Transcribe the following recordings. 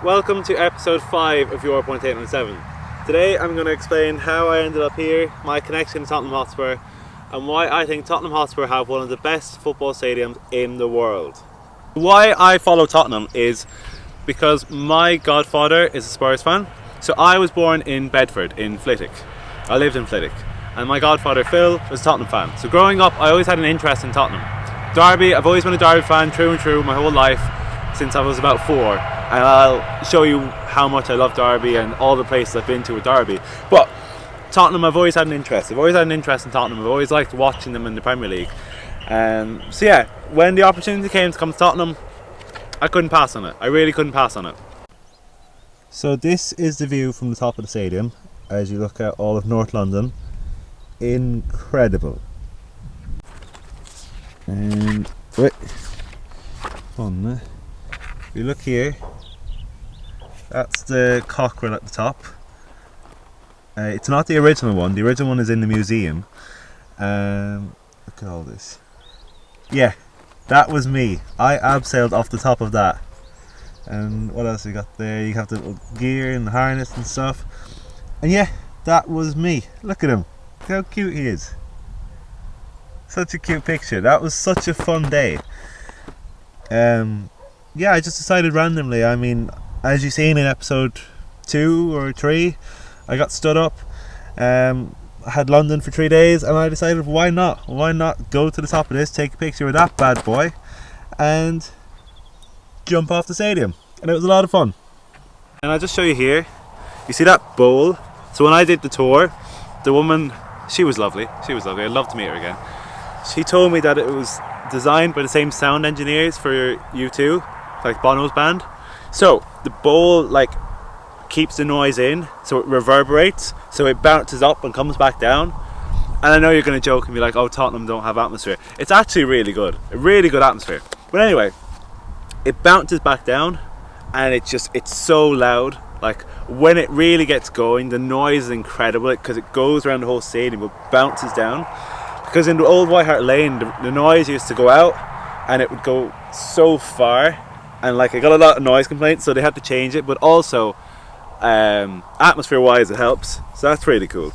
welcome to episode 5 of your 817. Today I'm going to explain how I ended up here, my connection to Tottenham Hotspur, and why I think Tottenham Hotspur have one of the best football stadiums in the world. Why I follow Tottenham is because my godfather is a Spurs fan. So I was born in Bedford, in Flitwick. I lived in Flitwick, and my godfather Phil was a Tottenham fan. So growing up I always had an interest in Tottenham. Derby, I've always been a Derby fan through and through my whole life since I was about 4, and I'll show you how much I love Derby and all the places I've been to with Derby. But Tottenham, I've always had an interest. I've always had an interest in Tottenham. I've always liked watching them in the Premier League. So yeah, when the opportunity came to come to Tottenham, I couldn't pass on it. I really couldn't pass on it. So this is the view from the top of the stadium as you look at all of North London. Incredible. And wait, if you look here, that's the cockerel at the top. It's not the original one. The original one is in the museum. Look at all this. Yeah, that was me. I abseiled off the top of that. And what else you got there? You have the little gear and the harness and stuff. And yeah, that was me. Look at him. Look how cute he is. Such a cute picture. That was such a fun day. Yeah, I just decided randomly. I mean, as you've seen in episode 2 or 3, I got stood up. I had London for 3 days, and I decided, why not? Why not go to the top of this, take a picture of that bad boy, and jump off the stadium. And it was a lot of fun. And I'll just show you here. You see that bowl? So when I did the tour, the woman, she was lovely. She was lovely. I'd love to meet her again. She told me that it was designed by the same sound engineers for U2, like Bono's band. So the bowl like keeps the noise in, so it reverberates, so it bounces up and comes back down. And I know you're going to joke and be like, oh, Tottenham don't have atmosphere. It's actually really good, a really good atmosphere. But anyway, it bounces back down, and it's so loud. Like when it really gets going, the noise is incredible because it goes around the whole stadium but bounces down. Because in the old White Hart Lane, the noise used to go out and it would go so far, and like I got a lot of noise complaints, so they had to change it. But also atmosphere wise it helps, so that's really cool.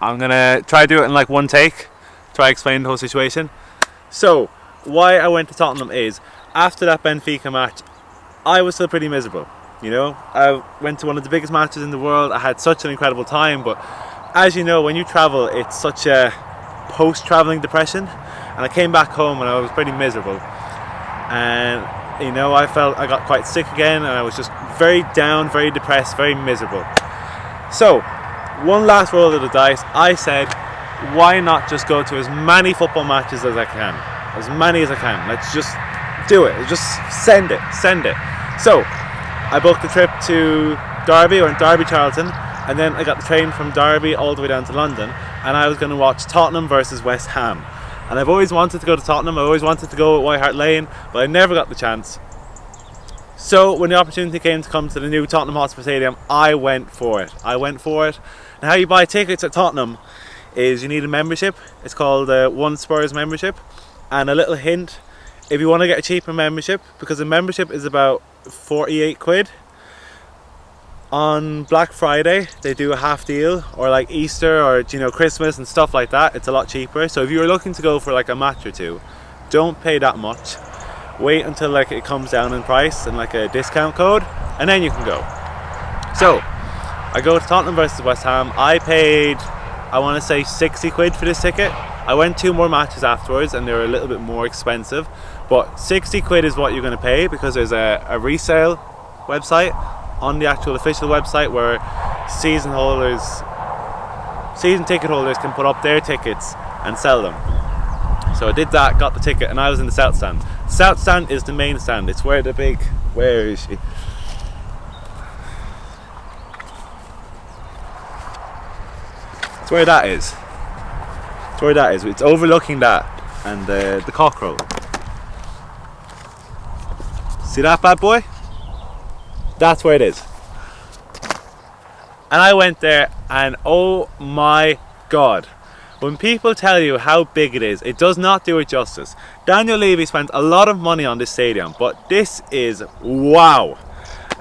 I'm gonna try to do it in like one take, try to explain the whole situation. So why I went to Tottenham is, after that Benfica match I was still pretty miserable. You know, I went to one of the biggest matches in the world. I had such an incredible time, but as you know, when you travel, it's such a post-traveling depression, and I came back home and I was pretty miserable, and you know, I felt I got quite sick again, and I was just very down, very depressed, very miserable. So one last roll of the dice, I said, why not just go to as many football matches as I can, as many as I can. Let's just do it, just send it. So I booked a trip to Derby, or Derby Charlton, and then I got the train from Derby all the way down to London, and I was going to watch Tottenham versus West Ham. And I've always wanted to go to Tottenham, I always wanted to go at White Hart Lane, but I never got the chance. So when the opportunity came to come to the new Tottenham Hotspur Stadium, I went for it. And how you buy tickets at Tottenham is you need a membership. It's called One Spurs membership. And a little hint, if you want to get a cheaper membership, because a membership is about 48 quid, on Black Friday they do a half deal, or like Easter or Christmas and stuff like that, it's a lot cheaper. So if you're looking to go for like a match or two, don't pay that much. Wait until like it comes down in price and like a discount code, and then you can go. So I go to Tottenham versus West Ham. I paid, I want to say 60 quid for this ticket. I went 2 more matches afterwards and they were a little bit more expensive, but 60 quid is what you're going to pay, because there's a resale website on the actual official website where season ticket holders can put up their tickets and sell them. So I did that, got the ticket, and I was in the south stand. South stand is the main stand. It's where where is she? It's where that is. It's overlooking that and the cockerel. See that bad boy? That's where it is. And I went there, and oh my god, when people tell you how big it is, it does not do it justice. Daniel Levy spent a lot of money on this stadium, but this is wow.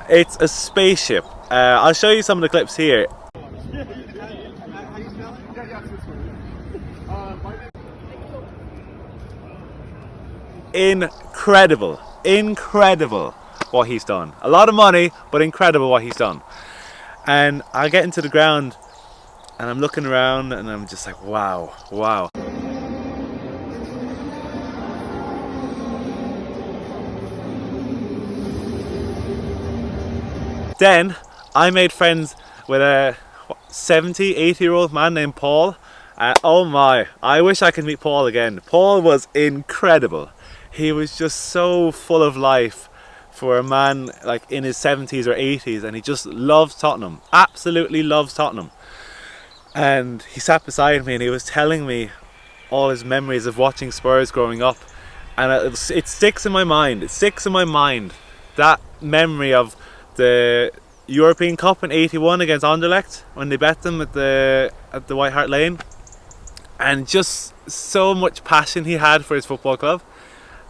It's a spaceship. I'll show you some of the clips here. Incredible, incredible what he's done. A lot of money, but incredible what he's done. And I get into the ground and I'm looking around and I'm just like, wow, wow. Then I made friends with a 70, 80-year-old man named Paul. Oh my, I wish I could meet Paul again. Paul was incredible. He was just so full of life for a man like in his 70s or 80s, and he just loves Tottenham, absolutely loves Tottenham. And he sat beside me and he was telling me all his memories of watching Spurs growing up, and it sticks in my mind. It sticks in my mind, that memory of the European Cup in '81 against Anderlecht when they bet them at the White Hart Lane, and just so much passion he had for his football club.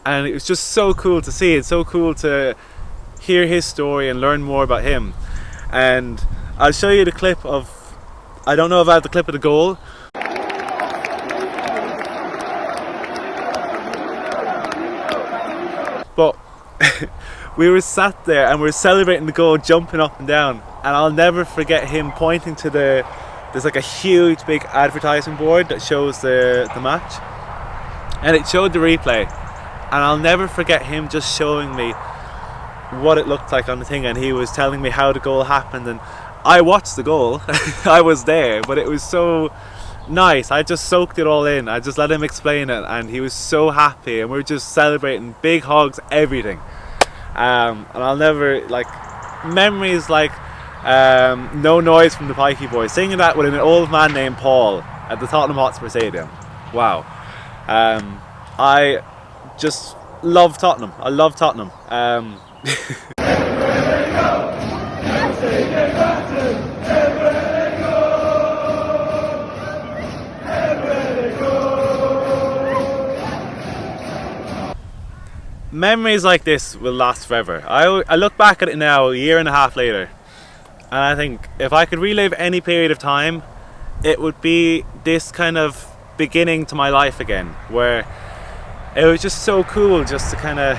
And it was just so cool to see. It's so cool to hear his story and learn more about him. And I'll show you the clip of, I don't know if I have the clip of the goal. But we were sat there and we were celebrating the goal, jumping up and down. And I'll never forget him pointing to there's like a huge big advertising board that shows the match. And it showed the replay. And I'll never forget him just showing me what it looked like on the thing, and he was telling me how the goal happened, and I watched the goal. I was there, but it was so nice. I just soaked it all in. I just let him explain it, and he was so happy, and we were just celebrating, big hugs, everything. And I'll never, like, memories like No Noise from the Pikey Boys, singing that with an old man named Paul at the Tottenham Hotspur Stadium. Wow. I just love Tottenham. I love Tottenham. Memories like this will last forever. I look back at it now, a year and a half later, and I think if I could relive any period of time, it would be this kind of beginning to my life again, where it was just so cool just to kind of,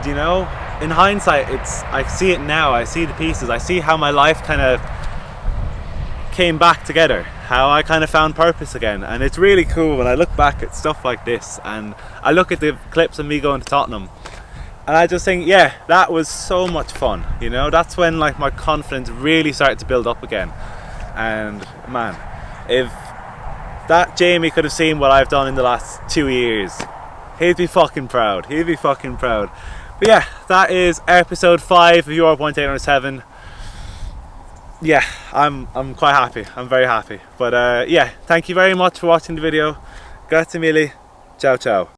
you know, in hindsight, I see it now, I see the pieces, I see how my life kind of came back together, how I kind of found purpose again. And it's really cool when I look back at stuff like this, and I look at the clips of me going to Tottenham, and I just think, yeah, that was so much fun, you know. That's when like my confidence really started to build up again. And man, if that Jamie could have seen what I've done in the last 2 years, he'd be fucking proud. He'd be fucking proud. But yeah, that is episode 5 of Euro 807. Yeah, I'm quite happy. I'm very happy. But yeah, thank you very much for watching the video. Grazie mille. Ciao ciao.